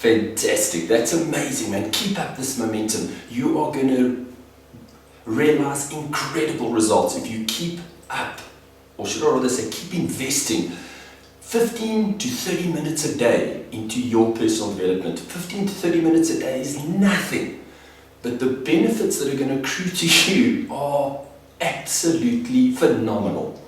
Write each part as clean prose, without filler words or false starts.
Fantastic. That's amazing, man. Keep up this momentum. You are going to realize incredible results if you keep up, or should I rather say, keep investing 15 to 30 minutes a day into your personal development. 15 to 30 minutes a day is nothing, but the benefits that are going to accrue to you are absolutely phenomenal.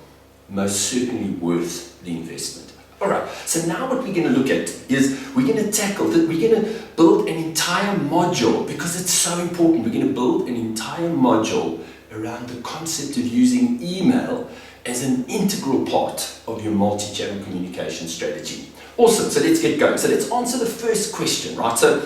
Most certainly worth the investment. Alright, so now what we're going to look at is we're going to tackle that. We're going to build an entire module, because it's so important. We're going to build an entire module around the concept of using email as an integral part of your multi-channel communication strategy. Awesome, so let's get going. So let's answer the first question, right? So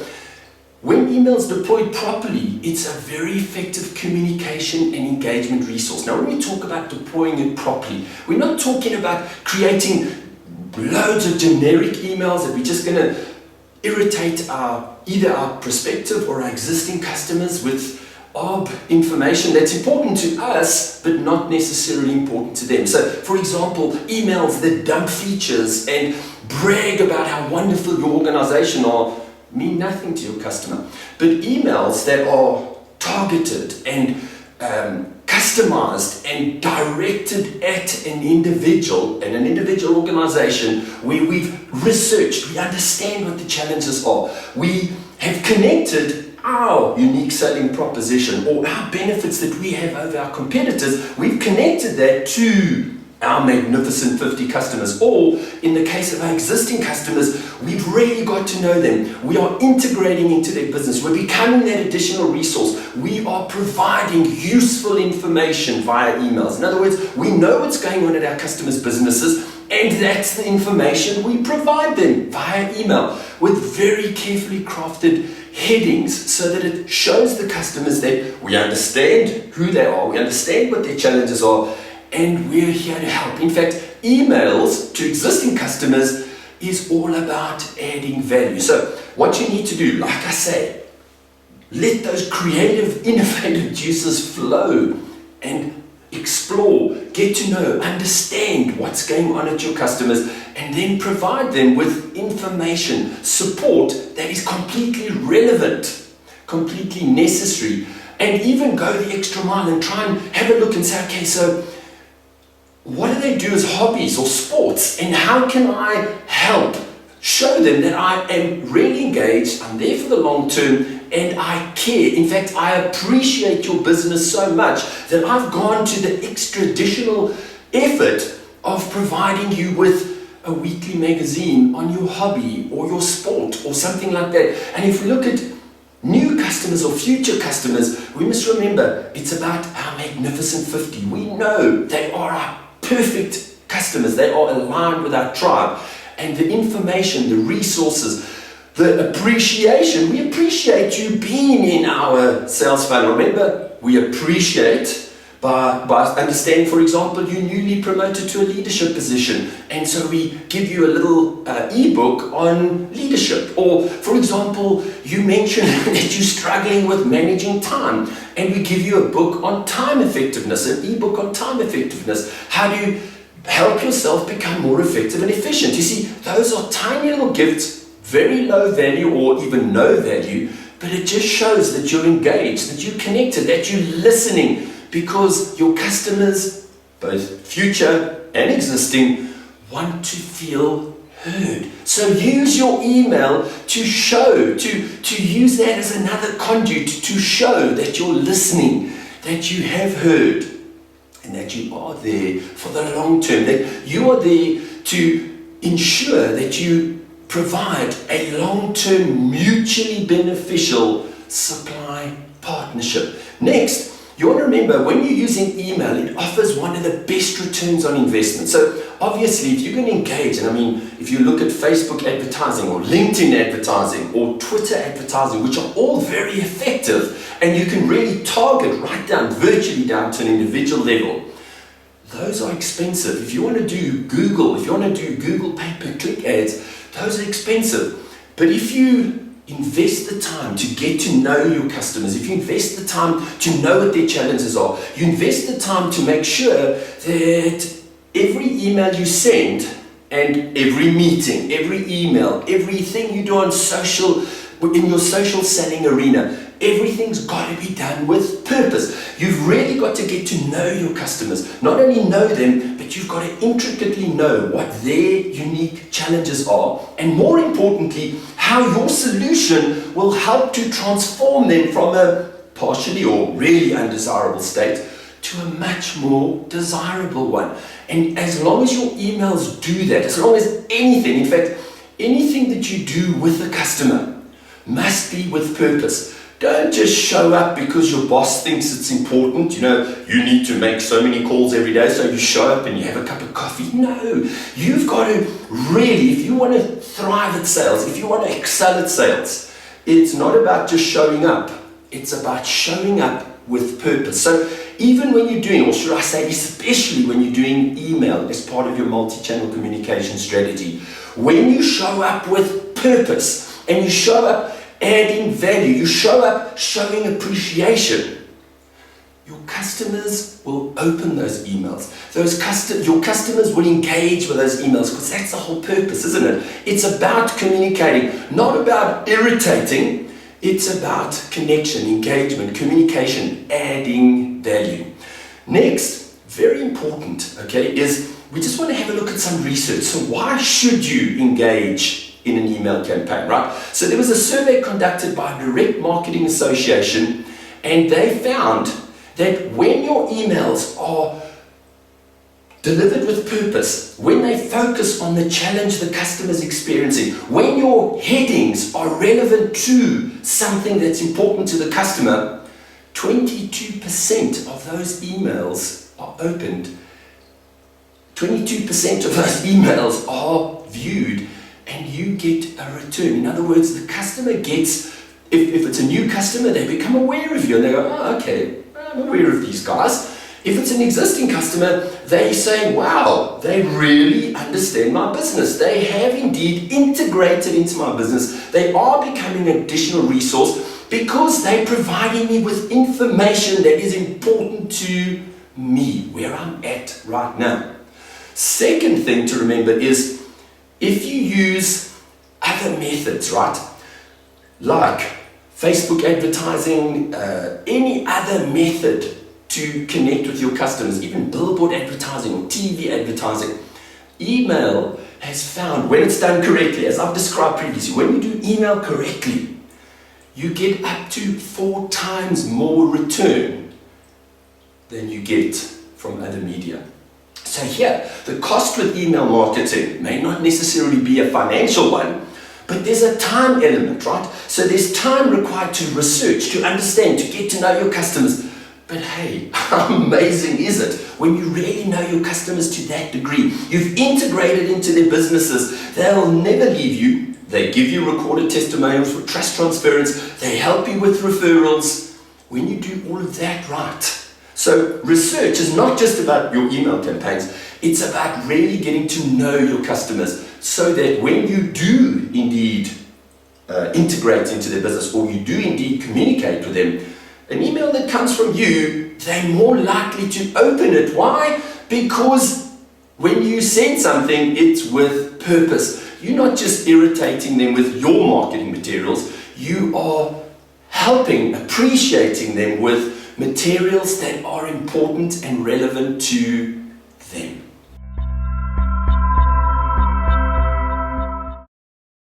when email is deployed properly, it's a very effective communication and engagement resource. Now, when we talk about deploying it properly, we're not talking about creating loads of generic emails that we're just going to irritate either our prospective or our existing customers with information that's important to us but not necessarily important to them. So, for example, emails that dump features and brag about how wonderful your organization are mean nothing to your customer. But emails that are targeted and customized and directed at an individual and an individual organization, where we've researched, we understand what the challenges are, we have connected our unique selling proposition or our benefits that we have over our competitors, we've connected that to our magnificent 50 customers, or in the case of our existing customers, we've really got to know them. We are integrating into their business. We're becoming that additional resource. We are providing useful information via emails. In other words, we know what's going on at our customers' businesses, and that's the information we provide them via email with very carefully crafted headings so that it shows the customers that we understand who they are, we understand what their challenges are, and we're here to help. In fact, emails to existing customers is all about adding value. So what you need to do, like I say, let those creative, innovative juices flow and explore, get to know, understand what's going on at your customers, and then provide them with information, support that is completely relevant, completely necessary, and even go the extra mile and try and have a look and say, okay, so what do they do as hobbies or sports, and how can I help show them that I am really engaged, I'm there for the long term, and I care. In fact, I appreciate your business so much that I've gone to the extra additional effort of providing you with a weekly magazine on your hobby or your sport or something like that. And if we look at new customers or future customers, we must remember it's about our magnificent 50. We know they are our perfect customers. They are aligned with our tribe. And the information, the resources, the appreciation, we appreciate you being in our sales funnel. Remember, we appreciate by understanding, for example, you newly promoted to a leadership position, and so we give you a little ebook on leadership. Or, for example, you mentioned that you're struggling with managing time, and we give you a book on time effectiveness, an ebook on time effectiveness. How do you help yourself become more effective and efficient? You see, those are tiny little gifts, very low value or even no value, but it just shows that you're engaged, that you're connected, that you're listening, because your customers, both future and existing, want to feel heard. So use your email to show, to use that as another conduit to show that you're listening, that you have heard, and that you are there for the long term, that you are there to ensure that you provide a long-term, mutually beneficial supply partnership. Next, you want to remember, when you're using email, it offers one of the best returns on investment. So obviously, if you're going to engage, and I mean, if you look at Facebook advertising or LinkedIn advertising or Twitter advertising, which are all very effective, and you can really target right down, virtually down to an individual level, those are expensive. If you want to do Google, if you want to do Google pay-per-click ads, those are expensive. But if you invest the time to get to know your customers, if you invest the time to know what their challenges are, you invest the time to make sure that every email you send And every meeting, every email, everything you do on social, in your social selling arena, everything's got to be done with purpose. You've really got to get to know your customers. Not only know them, but you've got to intricately know what their unique challenges are, and more importantly, how your solution will help to transform them from a partially or really undesirable state to a much more desirable one. And as long as your emails do that, as long as anything, in fact, anything that you do with a customer must be with purpose. Don't just show up because your boss thinks it's important. You need to make so many calls every day, so you show up and you have a cup of coffee. No, you've got to really, if you want to thrive at sales, if you want to excel at sales, it's not about just showing up. It's about showing up with purpose. So even when you're doing, or should I say especially when you're doing email as part of your multi-channel communication strategy, when you show up with purpose and you show up adding value, you show up showing appreciation, your customers will open those emails. Your customers will engage with those emails, because that's the whole purpose, isn't it? It's about communicating, not about irritating. It's about connection, engagement, communication, adding value. Next, very important, okay, is we just want to have a look at some research. So why should you engage in an email campaign, right? So there was a survey conducted by Direct Marketing Association, and they found that when your emails are delivered with purpose, when they focus on the challenge the customer's experiencing, when your headings are relevant to something that's important to the customer, 22% of those emails are opened. 22% of those emails are viewed, and you get a return. In other words, the customer gets, if it's a new customer, they become aware of you and they go, oh, okay, I'm aware of these guys. If it's an existing customer, they say, wow, they really understand my business. They have indeed integrated into my business. They are becoming an additional resource because they're providing me with information that is important to me, where I'm at right now. Second thing to remember is, if you use other methods, right, like Facebook advertising, any other method to connect with your customers, even billboard advertising or TV advertising, email has found, when it's done correctly, as I've described previously, when you do email correctly, you get up to 4 times more return than you get from other media. So here, the cost with email marketing may not necessarily be a financial one, but there's a time element, right? So there's time required to research, to understand, to get to know your customers. But hey, how amazing is it when you really know your customers to that degree? You've integrated into their businesses. They'll never leave you. They give you recorded testimonials for trust transference. They help you with referrals. When you do all of that right. So research is not just about your email campaigns. It's about really getting to know your customers, so that when you do indeed integrate into their business, or you do indeed communicate with them, an email that comes from you, they're more likely to open it. Why? Because when you send something, it's with purpose. You're not just irritating them with your marketing materials. You are helping, appreciating them with materials that are important and relevant to them.